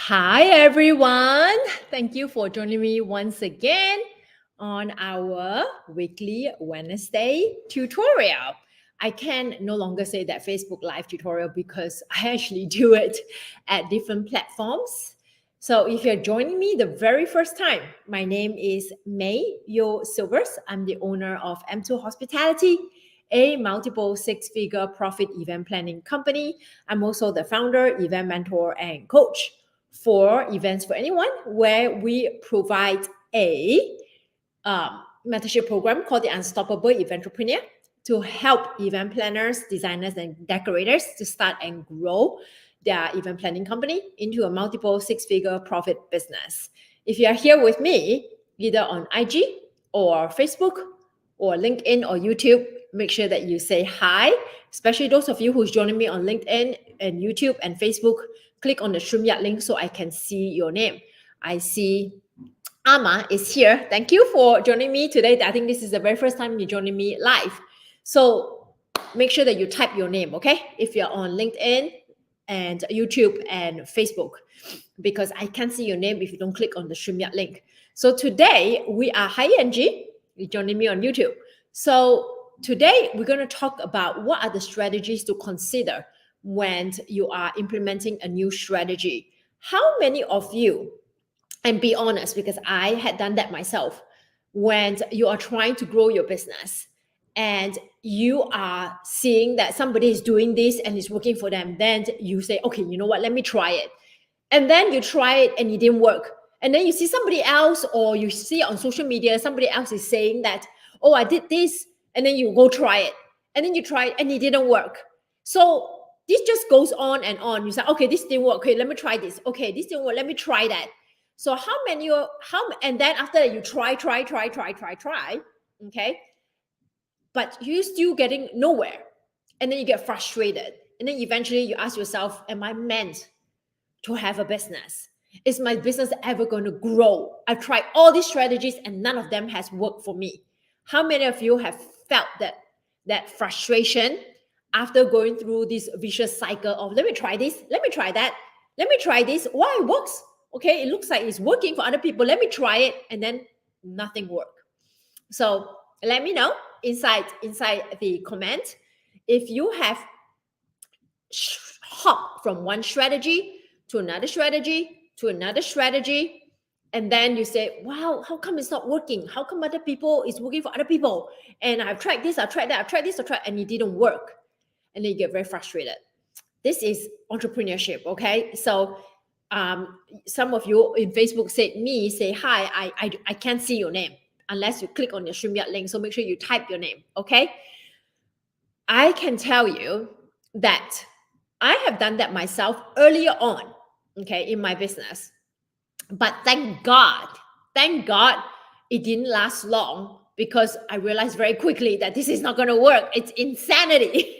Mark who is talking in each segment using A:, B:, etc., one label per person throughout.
A: Hi, everyone. Thank you for joining me once again on our weekly Wednesday tutorial. I can no longer say that Facebook Live tutorial because I actually do it at different platforms. So if you're joining me the very first time, my name is May Yo Silvers. I'm the owner of M2 Hospitality, a multiple six-figure profit event planning company. I'm also the founder, event mentor, and coach for Events for Anyone, where we provide a mentorship program called the Unstoppable Eventrepreneur to help event planners, designers, and decorators to start and grow their event planning company into a multiple six-figure profit business. If you are here with me, either on IG or Facebook or LinkedIn or YouTube, make sure that you say hi, especially those of you who's joining me on LinkedIn and YouTube and Facebook. Click on the StreamYard link so I can see your name. I see Ama is here. Thank you for joining me today. I think this is the very first time you're joining me live. So make sure that you type your name, okay? If you're on LinkedIn and YouTube and Facebook, because I can't see your name if you don't click on the StreamYard link. So today we are, hi Angie, you're joining me on YouTube. So today we're going to talk about what are the strategies to consider when you are implementing a new strategy. How many of you, and be honest, because I had done that myself, when you are trying to grow your business and you are seeing that somebody is doing this and it's working for them, then you say, okay, you know what, let me try it. And then you try it and it didn't work. And then you see somebody else, or you see on social media, somebody else is saying that, oh, I did this. And then you go try it. And then you try it and it didn't work. So this just goes on and on. You say, okay, this didn't work. Okay, let me try this. Okay, this didn't work. Let me try that. So and then after that you try, okay? But you're still getting nowhere. And then you get frustrated. And then eventually you ask yourself, am I meant to have a business? Is my business ever going to grow? I've tried all these strategies and none of them has worked for me. How many of you have felt that frustration after going through this vicious cycle of let me try this, let me try that, let me try this? Why it works? Okay, it looks like it's working for other people. Let me try it, and then nothing worked. So let me know inside the comment if you have hop from one strategy to another strategy to another strategy, and then you say, wow, how come it's not working? How come other people is working for other people? And I've tried this, I've tried that, I've tried this, I've tried, and it didn't work. And then you get very frustrated. This is entrepreneurship, okay? So some of you in Facebook say hi, I can't see your name unless you click on the StreamYard link. So make sure you type your name, okay? I can tell you that I have done that myself earlier on, okay, in my business. But thank God it didn't last long, because I realized very quickly that this is not going to work. It's insanity.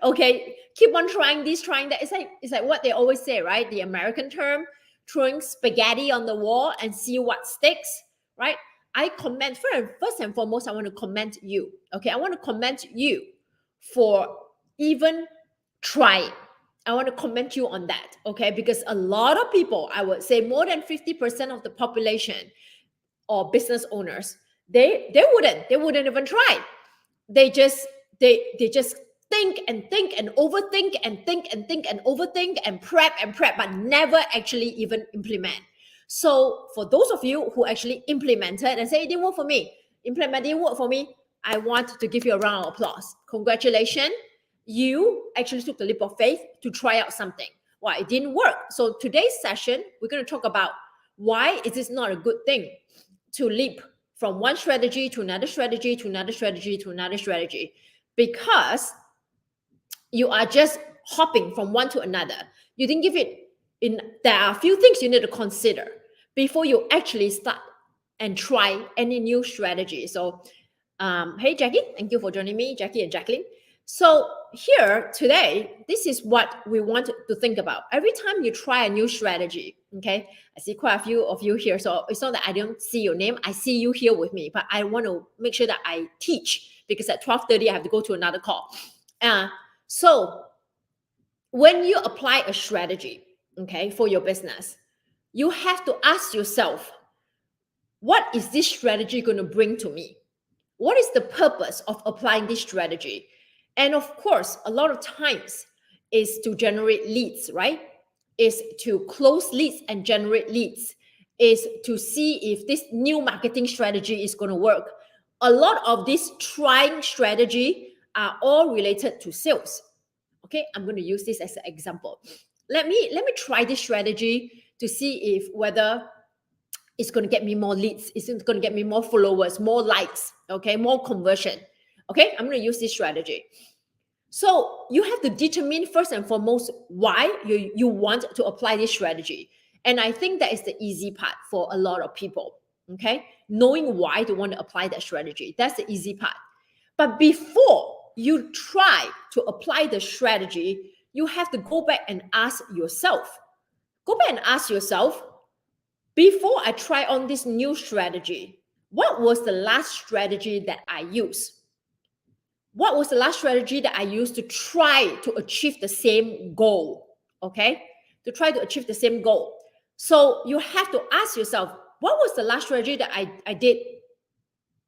A: Okay, keep on trying this, trying that. It's like what they always say, right? The American term, throwing spaghetti on the wall and see what sticks, right? I comment first and foremost, I want to commend you. Okay, I want to commend you for even trying. I want to comment you on that, okay? Because a lot of people, I would say more than 50% of the population or business owners, they wouldn't even try. They just think and overthink and think and overthink and prep, but never actually even implement. So for those of you who actually implemented and say it didn't work for me, didn't work for me, I want to give you a round of applause. Congratulations. You actually took the leap of faith to try out something. Well, it didn't work. So today's session, we're going to talk about why is this not a good thing to leap from one strategy to another strategy to another strategy to another strategy, because you are just hopping from one to another. You didn't give it in. There are a few things you need to consider before you actually start and try any new strategy. So hey Jackie, thank you for joining me, Jackie and Jacqueline. So here today, this is what we want to think about. Every time you try a new strategy, okay, I see quite a few of you here. So it's not that I don't see your name. I see you here with me, but I want to make sure that I teach, because at 12:30 I have to go to another call. So when you apply a strategy, okay, for your business, you have to ask yourself, what is this strategy going to bring to me? What is the purpose of applying this strategy? And of course, a lot of times is to generate leads, right? Is to close leads and generate leads, is to see if this new marketing strategy is going to work. A lot of this trying strategy are all related to sales. Okay, I'm going to use this as an example. Let me try this strategy to see if whether it's going to get me more leads, it's going to get me more followers, more likes, okay, more conversion. Okay, I'm going to use this strategy. So you have to determine first and foremost why you want to apply this strategy. And I think that is the easy part for a lot of people. Okay, knowing why they want to apply that strategy, that's the easy part. But before you try to apply the strategy, you have to go back and ask yourself. Go back and ask yourself, before I try on this new strategy, what was the last strategy that I used? What was the last strategy that I used to try to achieve the same goal? Okay, to try to achieve the same goal. So you have to ask yourself, what was the last strategy that I did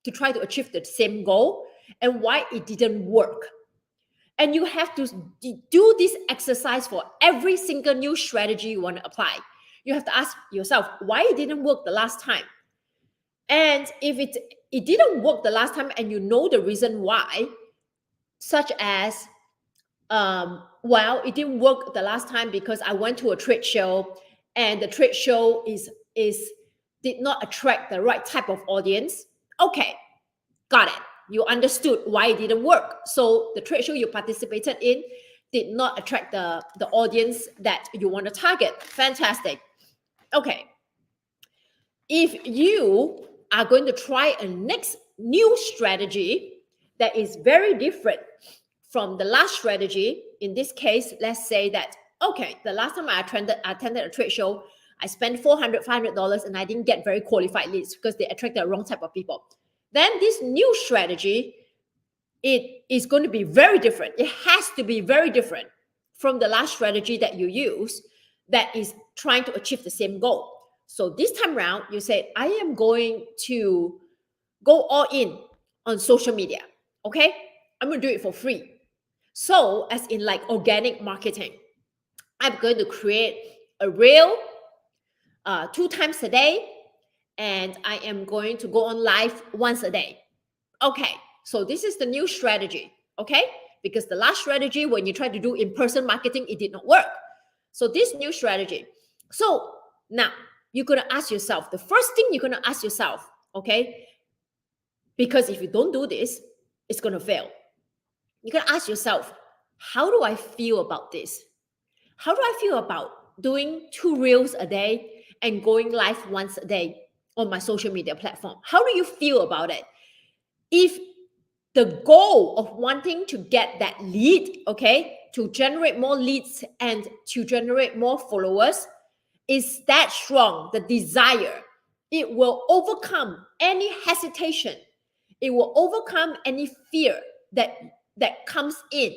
A: to try to achieve the same goal, and why it didn't work? And you have to do this exercise for every single new strategy you want to apply. You have to ask yourself why it didn't work the last time. And if it didn't work the last time and you know the reason why, such as, well, it didn't work the last time because I went to a trade show and the trade show did not attract the right type of audience. Okay, got it. You understood why it didn't work. So the trade show you participated in did not attract the audience that you want to target. Fantastic. Okay. If you are going to try a next new strategy that is very different from the last strategy, in this case, let's say that, okay, the last time I attended a trade show, I spent $400, $500 and I didn't get very qualified leads because they attracted the wrong type of people. Then this new strategy, it is going to be very different. It has to be very different from the last strategy that you use that is trying to achieve the same goal. So this time around, you say, I am going to go all in on social media. Okay, I'm going to do it for free. So as in like organic marketing, I'm going to create a reel 2 times a day, and I am going to go on live once a day. Okay, so this is the new strategy. Okay, because the last strategy, when you try to do in-person marketing, it did not work. So this new strategy. So now you're going to ask yourself, the first thing you're going to ask yourself, okay, because if you don't do this, it's going to fail. You're going to ask yourself, how do I feel about this? How do I feel about doing 2 reels a day and going live once a day on my social media platform? How do you feel about it? If the goal of wanting to get that lead, okay, to generate more leads and to generate more followers is that strong, the desire, it will overcome any hesitation. It will overcome any fear that comes in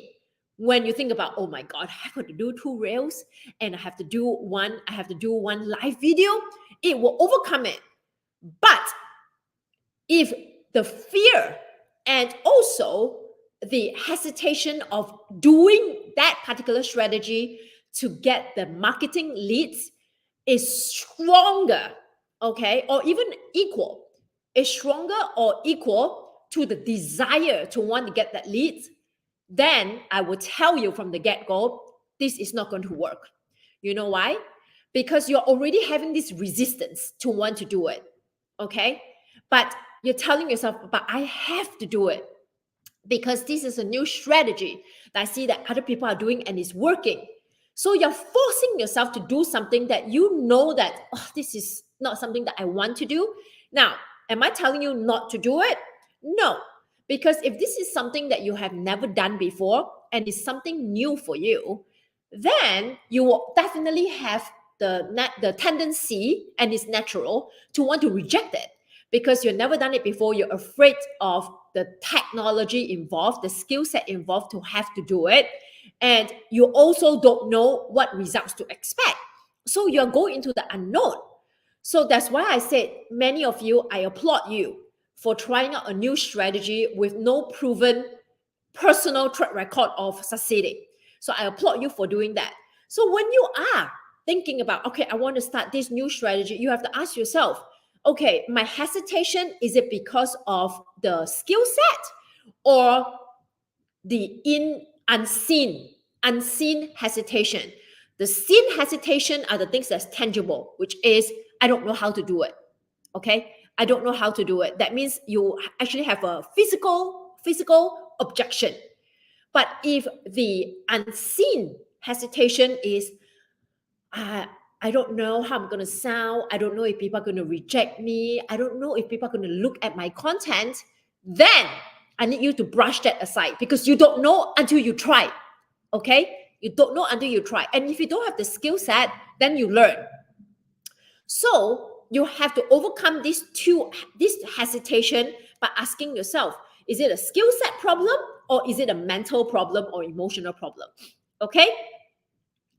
A: when you think about, oh my God, I have to do 2 reels and I have to do one live video. It will overcome it. But if the fear and also the hesitation of doing that particular strategy to get the marketing leads is stronger, okay, or even equal, is stronger or equal to the desire to want to get that lead, then I will tell you from the get-go, this is not going to work. You know why? Because you're already having this resistance to want to do it, okay? But you're telling yourself, but I have to do it because this is a new strategy that I see that other people are doing and it's working. So you're forcing yourself to do something that you know that, oh, this is not something that I want to do. Now, am I telling you not to do it? No, because if this is something that you have never done before and it's something new for you, then you will definitely have the tendency, and it's natural, to want to reject it because you've never done it before. You're afraid of the technology involved, the skill set involved to have to do it. And you also don't know what results to expect. So you're going into the unknown. So that's why I said, many of you, I applaud you for trying out a new strategy with no proven personal track record of succeeding. So I applaud you for doing that. So when you are thinking about, okay, I want to start this new strategy, you have to ask yourself, okay, my hesitation, is it because of the skill set or the unseen hesitation? The seen hesitation are the things that's tangible, which is, I don't know how to do it. Okay, I don't know how to do it. That means you actually have a physical objection. But if the unseen hesitation is, I don't know how I'm going to sound, I don't know if people are going to reject me, I don't know if people are going to look at my content, then I need you to brush that aside, because you don't know until you try. Okay, you don't know until you try. And if you don't have the skill set, then you learn. So you have to overcome this hesitation by asking yourself, is it a skill set problem, or is it a mental problem or emotional problem? Okay.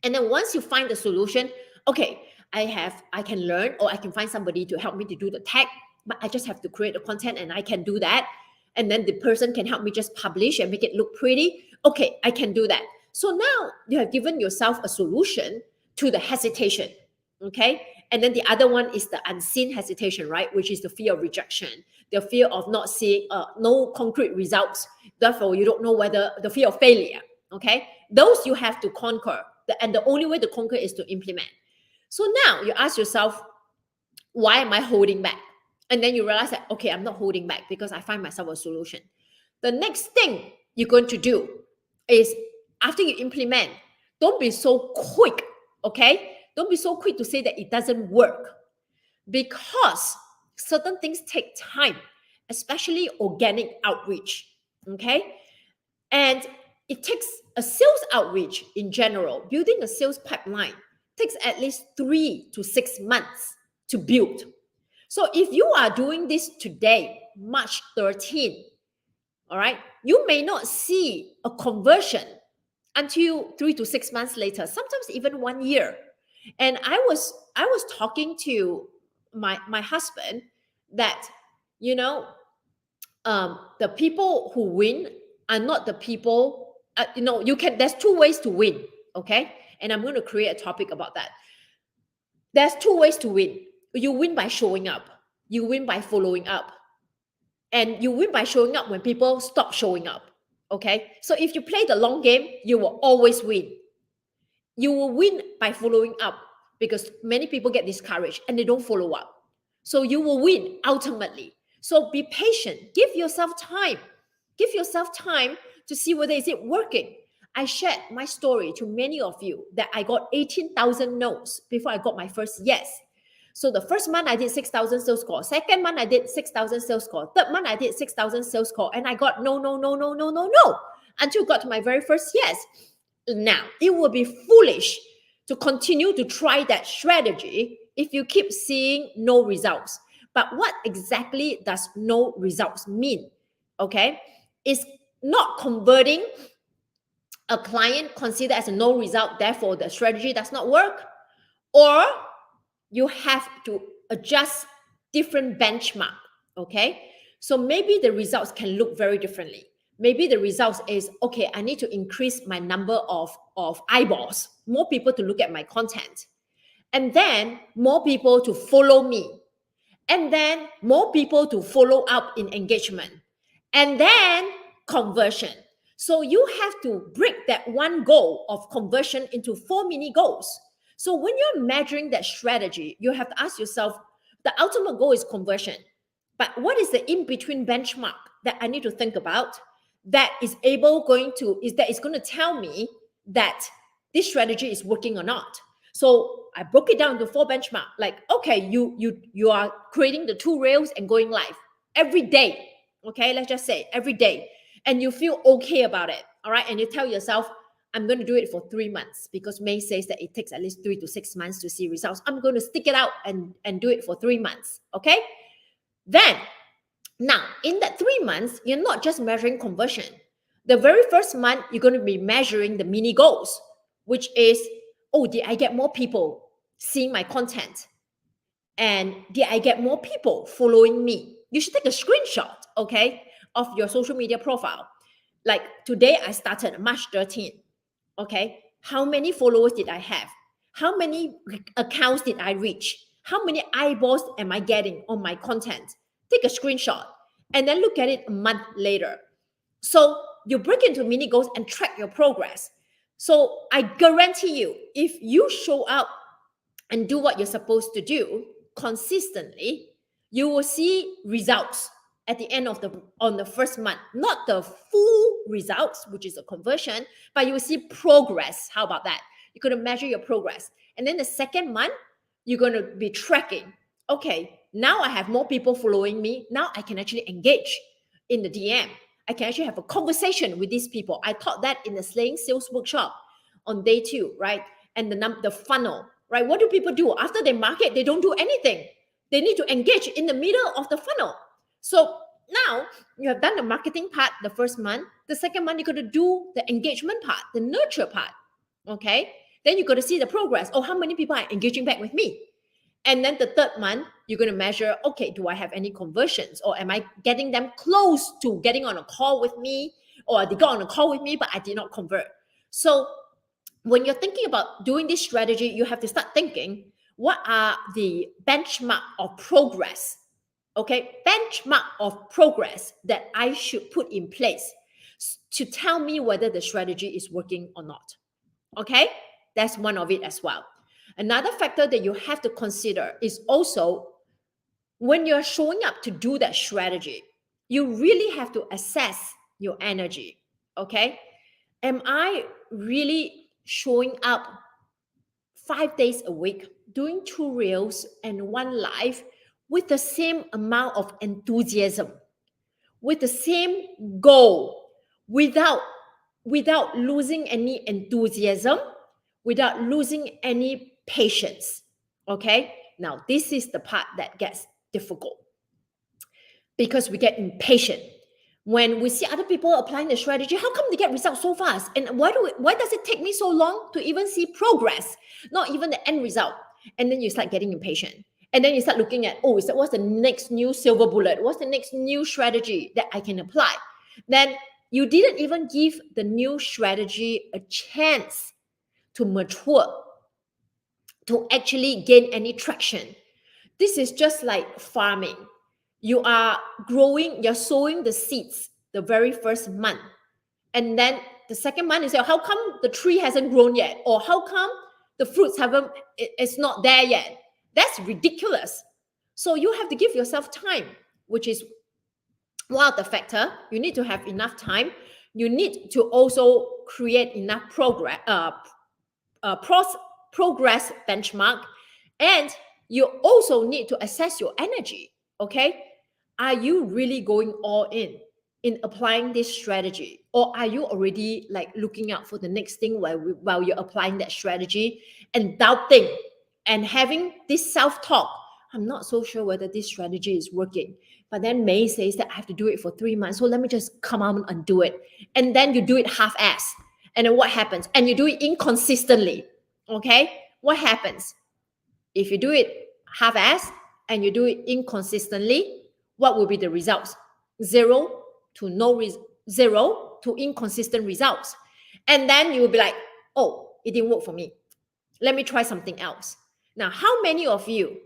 A: And then once you find the solution, okay, I can learn, or I can find somebody to help me to do the tech, but I just have to create the content and I can do that. And then the person can help me just publish and make it look pretty. Okay, I can do that. So now you have given yourself a solution to the hesitation. Okay. And then the other one is the unseen hesitation, right? Which is the fear of rejection, the fear of not seeing no concrete results. Therefore, you don't know whether the fear of failure. Okay. Those you have to conquer. And the only way to conquer is to implement. So now you ask yourself, why am I holding back? And then you realize that, okay, I'm not holding back because I find myself a solution. The next thing you're going to do is, after you implement, don't be so quick, okay? Don't be so quick to say that it doesn't work, because certain things take time, especially organic outreach, okay? And it takes a sales outreach in general, building a sales pipeline takes at least 3 to 6 months to build. So if you are doing this today, March 13, all right, you may not see a conversion until 3 to 6 months later, sometimes even 1 year. And I was talking to my husband that, the people who win are not the people, there's 2 ways to win, okay? And I'm going to create a topic about that. There's 2 ways to win. You win by showing up. You win by following up. And you win by showing up when people stop showing up, okay? So if you play the long game, you will always win. You will win by following up, because many people get discouraged and they don't follow up. So you will win ultimately. So be patient. Give yourself time. Give yourself time to see whether is it working. I shared my story to many of you that I got 18,000 no's before I got my first yes. So the first month I did 6,000 sales call. Second month I did 6,000 sales call. Third month I did 6,000 sales call. And I got no, until got to my very first yes. Now, it would be foolish to continue to try that strategy if you keep seeing no results. But what exactly does no results mean? Okay, it's not converting a client considered as a no result, therefore the strategy does not work, or you have to adjust different benchmark. Okay, so maybe the results can look very differently. Maybe the results is, okay, I need to increase my number of eyeballs, more people to look at my content, and then more people to follow me, and then more people to follow up in engagement, and then conversion. So you have to break that one goal of conversion into 4 mini goals. So when you're measuring that strategy, you have to ask yourself, the ultimate goal is conversion, but what is the in-between benchmark that I need to think about that is going to tell me that this strategy is working or not? So I broke it down to 4 benchmark. Like, okay, you are creating the 2 rails and going live every day. Okay, let's just say every day, and you feel okay about it. All right, and you tell yourself, I'm going to do it for 3 months, because May says that it takes at least 3 to 6 months to see results. I'm going to stick it out and do it for 3 months. Okay, then now in that 3 months, you're not just measuring conversion. The very first month, you're going to be measuring the mini goals, which is, oh, did I get more people seeing my content? And did I get more people following me? You should take a screenshot, okay, of your social media profile. Like today, I started March 13th. Okay, how many followers did I have? How many accounts did I reach? How many eyeballs am I getting on my content? Take a screenshot and then look at it a month later. So you break into mini goals and track your progress. So I guarantee you, if you show up and do what you're supposed to do consistently, you will see results at the end of the first month. Not the full results, which is a conversion, but you will see progress. How about that? You're going to measure your progress. And then the second month, you're going to be tracking. Okay, now I have more people following me. Now I can actually engage in the DM. I can actually have a conversation with these people. I taught that in the Slaying Sales workshop on day 2, right? And the funnel, right? What do people do? After they market, they don't do anything. They need to engage in the middle of the funnel. So now you have done the marketing part the first month. The second month, you're going to do the engagement part, the nurture part. Okay. Then you're going to see the progress. Oh, how many people are engaging back with me? And then the third month, you're going to measure, okay, do I have any conversions? Or am I getting them close to getting on a call with me? Or they got on a call with me, but I did not convert. So when you're thinking about doing this strategy, you have to start thinking, what are the benchmark of progress? Okay, benchmark of progress that I should put in place to tell me whether the strategy is working or not. Okay, that's one of it as well. Another factor that you have to consider is also when you're showing up to do that strategy, you really have to assess your energy. Okay, am I really showing up 5 days a week, doing 2 reels and 1 live with the same amount of enthusiasm, with the same goal, without losing any enthusiasm, without losing any patience? Okay, now this is the part that gets difficult because we get impatient when we see other people applying the strategy. How come they get results so fast? And why does it take me so long to even see progress, not even the end result? And then you start getting impatient. And then you start looking at, oh, what's the next new silver bullet? What's the next new strategy that I can apply? Then you didn't even give the new strategy a chance to mature, to actually gain any traction. This is just like farming. You are growing, you're sowing the seeds the very first month. And then the second month, you say, how come the tree hasn't grown yet? Or how come the fruits it's not there yet? That's ridiculous. So you have to give yourself time, which is one of the factor. You need to have enough time. You need to also create enough progress benchmark. And you also need to assess your energy. Okay, are you really going all in applying this strategy, or are you already like looking out for the next thing while you're applying that strategy and doubting and having this self-talk? I'm not so sure whether this strategy is working, but then May says that I have to do it for 3 months, so let me just come out and do it. And then you do it half-ass, and then what happens? And you do it inconsistently. Okay, what happens if you do it half-ass and you do it inconsistently? What will be the results? Zero to inconsistent results. And then you will be like, oh, it didn't work for me. Let me try something else. Now, how many of you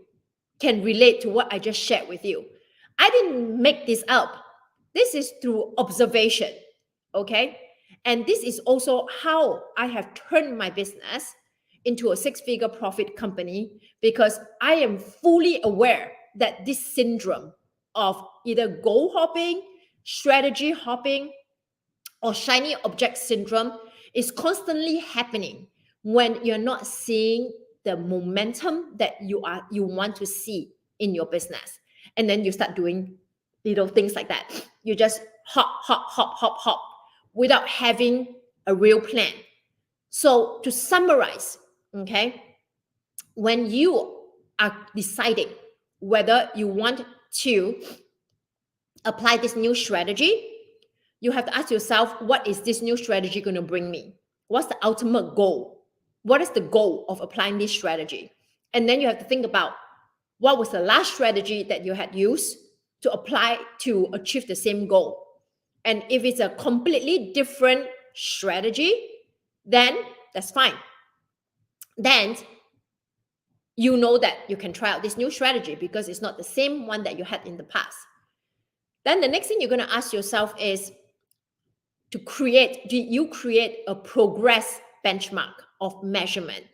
A: can relate to what I just shared with you? I didn't make this up. This is through observation. Okay. And this is also how I have turned my business into a 6-figure profit company, because I am fully aware that this syndrome of either goal hopping, strategy hopping, or shiny object syndrome is constantly happening when you're not seeing the momentum that you want to see in your business. And then you start doing little things like that. You just hop without having a real plan. So to summarize, okay, when you are deciding whether you want to apply this new strategy, you have to ask yourself, what is this new strategy going to bring me? What's the ultimate goal? What is the goal of applying this strategy? And then you have to think about what was the last strategy that you had used to apply to achieve the same goal. And if it's a completely different strategy, then that's fine. Then you know that you can try out this new strategy because it's not the same one that you had in the past. Then the next thing you're going to ask yourself is do you create a progress benchmark of measurement?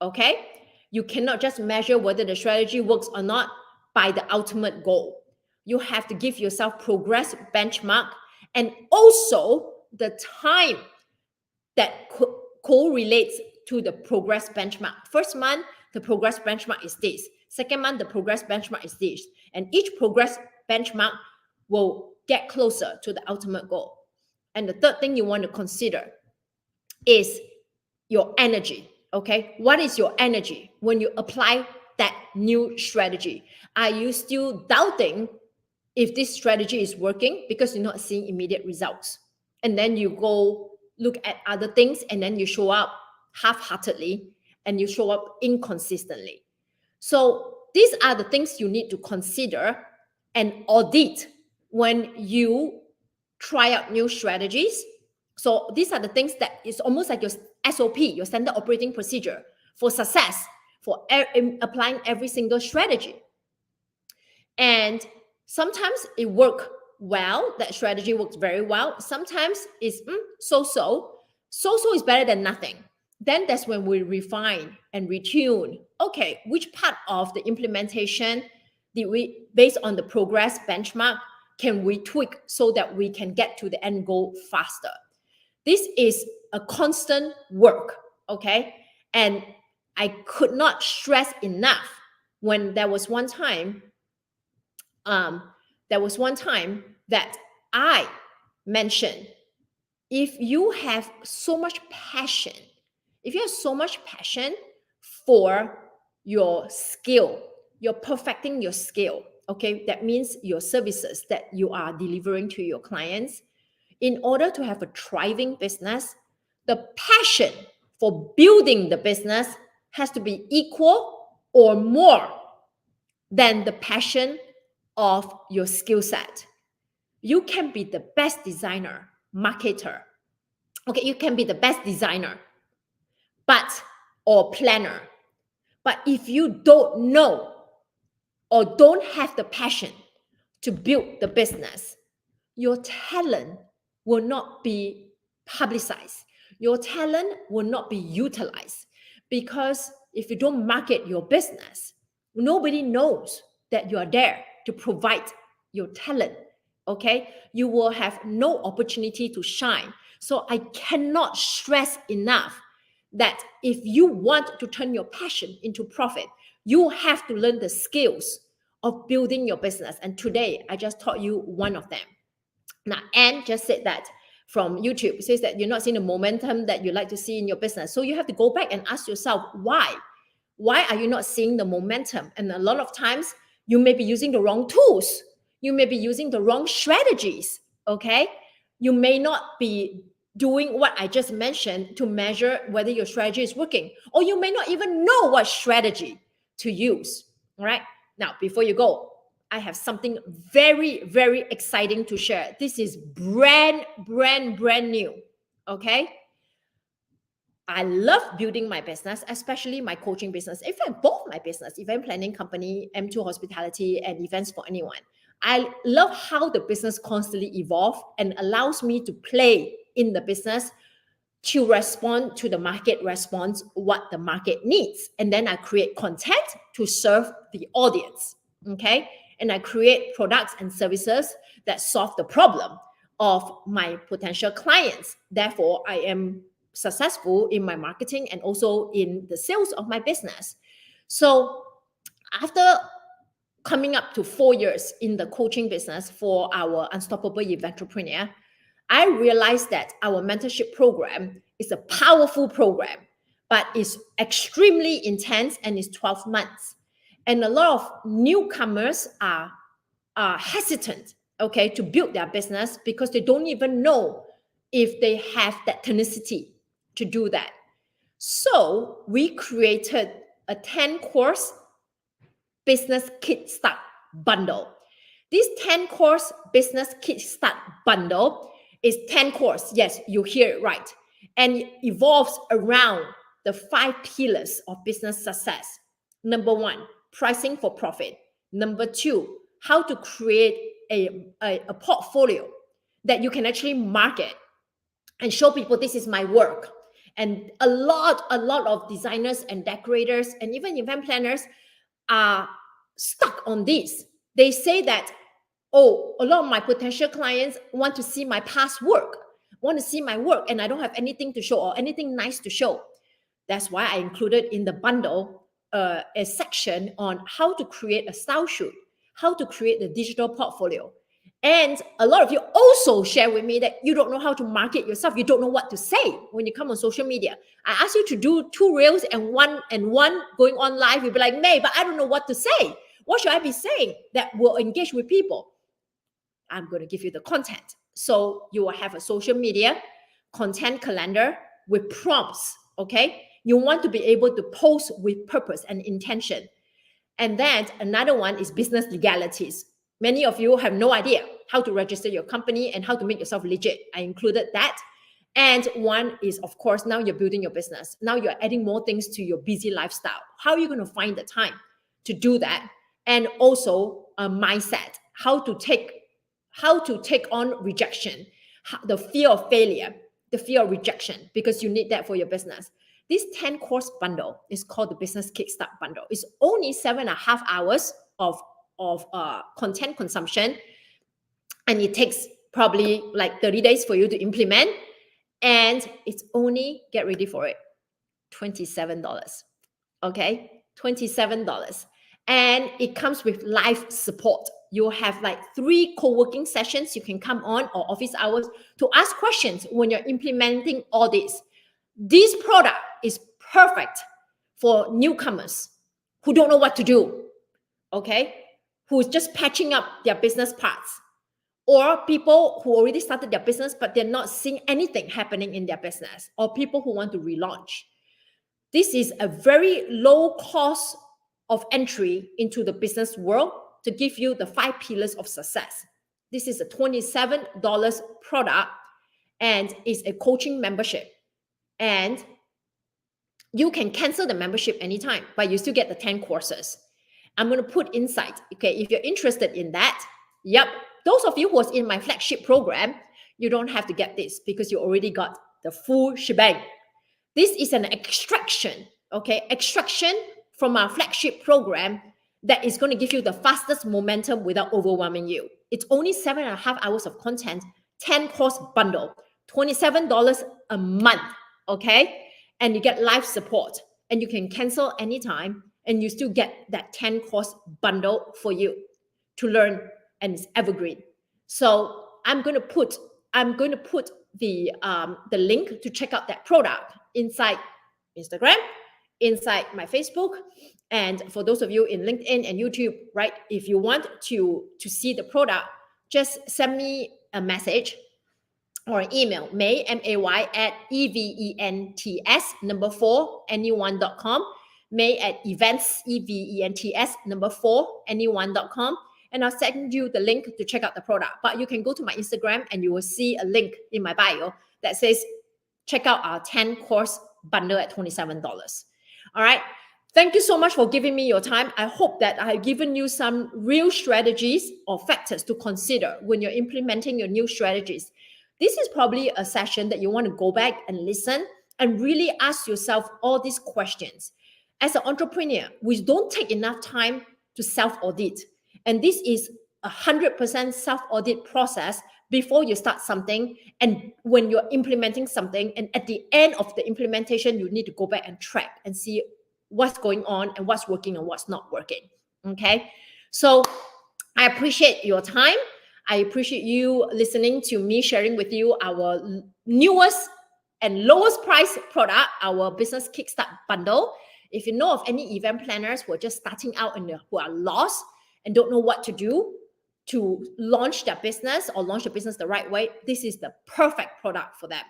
A: Okay? You cannot just measure whether the strategy works or not by the ultimate goal. You have to give yourself progress benchmark and also the time that correlates to the progress benchmark. First month, the progress benchmark is this. Second month, the progress benchmark is this. And each progress benchmark will get closer to the ultimate goal. And the third thing you want to consider is your energy. Okay, what is your energy when you apply that new strategy? Are you still doubting if this strategy is working because you're not seeing immediate results? And then you go look at other things and then you show up half-heartedly and you show up inconsistently. So these are the things you need to consider and audit when you try out new strategies. So these are the things that is almost like your SOP, your standard operating procedure for success, for applying every single strategy. And sometimes it works well, that strategy works very well. Sometimes it's so-so. So-so is better than nothing. Then that's when we refine and retune. Okay, which part of the implementation did we, based on the progress benchmark, can we tweak so that we can get to the end goal faster? This is a constant work, okay? And I could not stress enough when there was one time that I mentioned, if you have so much passion, for your skill, you're perfecting your skill, okay? That means your services that you are delivering to your clients. In order to have a thriving business, the passion for building the business has to be equal or more than the passion of your skill set. You can be the best designer, marketer. Okay, you can be the best designer, or planner. But if you don't know or don't have the passion to build the business, your talent will not be publicized. Your talent will not be utilized. Because if you don't market your business, nobody knows that you are there to provide your talent. Okay? You will have no opportunity to shine. So I cannot stress enough that if you want to turn your passion into profit, you have to learn the skills of building your business. And today, I just taught you one of them. Now, Anne just said that from YouTube. It says that you're not seeing the momentum that you like to see in your business. So you have to go back and ask yourself, why? Why are you not seeing the momentum? And a lot of times, you may be using the wrong tools. You may be using the wrong strategies, okay? You may not be doing what I just mentioned to measure whether your strategy is working. Or you may not even know what strategy to use, all right? Now, before you go, I have something very, very exciting to share. This is brand new, okay? I love building my business, especially my coaching business. In fact, both my business, event planning company, M2 Hospitality, and events for anyone. I love how the business constantly evolves and allows me to play in the business to respond to the market response, what the market needs. And then I create content to serve the audience, okay? And I create products and services that solve the problem of my potential clients. Therefore, I am successful in my marketing and also in the sales of my business. So after coming up to 4 years in the coaching business for our Unstoppable Eventrepreneur, I realized that our mentorship program is a powerful program, but it's extremely intense and it's 12 months. And a lot of newcomers are hesitant, okay, to build their business because they don't even know if they have that tenacity to do that. So we created a 10-course business kickstart bundle. This 10-course business kickstart bundle is 10 course. Yes, you hear it right. And it evolves around the 5 pillars of business success. Number 1, pricing for profit. Number 2, how to create a portfolio that you can actually market and show people this is my work. And a lot of designers and decorators and even event planners are stuck on this. They say that, oh, a lot of my potential clients want to see my past work, want to see my work, and I don't have anything to show or anything nice to show. That's why I included in the bundle a section on how to create a style shoot, how to create the digital portfolio. And a lot of you also share with me that you don't know how to market yourself. You don't know what to say when you come on social media. I ask you to do 2 reels and one going on live. You'll be like, May, but I don't know what to say. What should I be saying that will engage with people? I'm going to give you the content. So you will have a social media content calendar with prompts, okay? You want to be able to post with purpose and intention. And then another one is business legalities. Many of you have no idea how to register your company and how to make yourself legit. I included that. And one is, of course, now you're building your business. Now you're adding more things to your busy lifestyle. How are you going to find the time to do that? And also a mindset, how to take on rejection, the fear of failure, the fear of rejection, because you need that for your business. This 10-course bundle is called the Business Kickstart Bundle. It's only 7.5 hours of content consumption, and it takes probably like 30 days for you to implement, and it's only, get ready for it, $27. Okay, $27. And it comes with live support. You'll have like 3 co-working sessions you can come on, or office hours, to ask questions when you're implementing all this. This product is perfect for newcomers who don't know what to do, okay? Who's just patching up their business parts, or people who already started their business but they're not seeing anything happening in their business, or people who want to relaunch. This is a very low cost of entry into the business world to give you the 5 pillars of success. This is a $27 product, and it's a coaching membership. And you can cancel the membership anytime, but you still get the 10 courses. I'm going to put insight. Okay, if you're interested in that, yep. Those of you who was in my flagship program, you don't have to get this because you already got the full shebang. This is an extraction, okay? Extraction from our flagship program that is going to give you the fastest momentum without overwhelming you. It's only 7.5 hours of content, 10-course bundle, $27 a month, okay? And you get live support, and you can cancel anytime, and you still get that 10-course bundle for you to learn, and it's evergreen. So I'm going to put the link to check out that product inside Instagram, inside my Facebook, and for those of you in LinkedIn and YouTube, right? If you want to see the product, just send me a message or an email, May, M-A-Y, at events4anyone.com, May at events, events4anyone.com, and I'll send you the link to check out the product. But you can go to my Instagram and you will see a link in my bio that says, check out our 10-course bundle at $27. All right. Thank you so much for giving me your time. I hope that I have given you some real strategies or factors to consider when you're implementing your new strategies. This is probably a session that you want to go back and listen and really ask yourself all these questions. As an entrepreneur, we don't take enough time to self-audit. And this is 100% self-audit process before you start something, and when you're implementing something, and at the end of the implementation, you need to go back and track and see what's going on and what's working and what's not working. Okay, so I appreciate your time. I appreciate you listening to me sharing with you our newest and lowest price product, our Business Kickstart Bundle. If you know of any event planners who are just starting out and who are lost and don't know what to do to launch their business or launch the business the right way, this is the perfect product for them.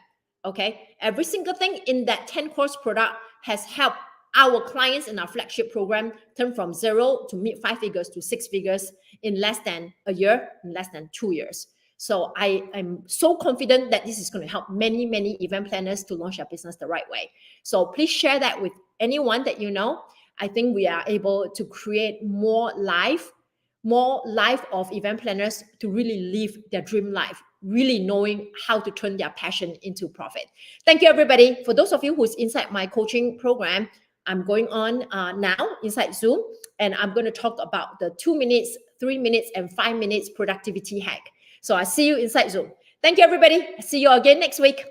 A: Okay, every single thing in that 10-course product has helped our clients in our flagship program turn from 0 to mid 5 figures to 6 figures in less than a year, in less than 2 years. So I am so confident that this is going to help many, many event planners to launch their business the right way. So please share that with anyone that you know. I think we are able to create more life of event planners to really live their dream life, really knowing how to turn their passion into profit. Thank you, everybody. For those of you who's inside my coaching program, I'm going on now inside Zoom, and I'm going to talk about the 2 minutes, 3 minutes, and 5 minutes productivity hack. So I see you inside Zoom. Thank you, everybody. See you again next week.